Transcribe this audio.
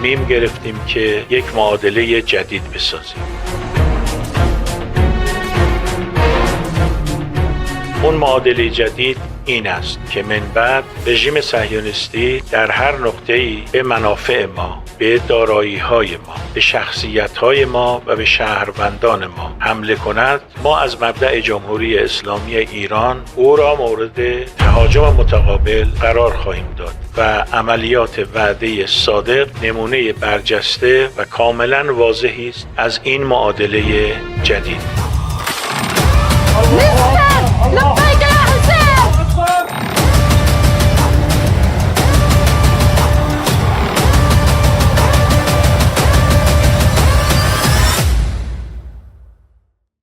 تصمیم گرفتیم که یک معادله جدید بسازیم. اون معادله جدید این است که من بعد رژیم صهیونیستی در هر نقطه‌ای به منافع ما، به دارایی‌های ما، به شخصیت‌های ما و به شهروندان ما حمله کند، ما از مبدأ جمهوری اسلامی ایران او را مورد تهاجم متقابل قرار خواهیم داد و عملیات وعده صادق نمونه برجسته و کاملاً واضحی است از این معادله جدید.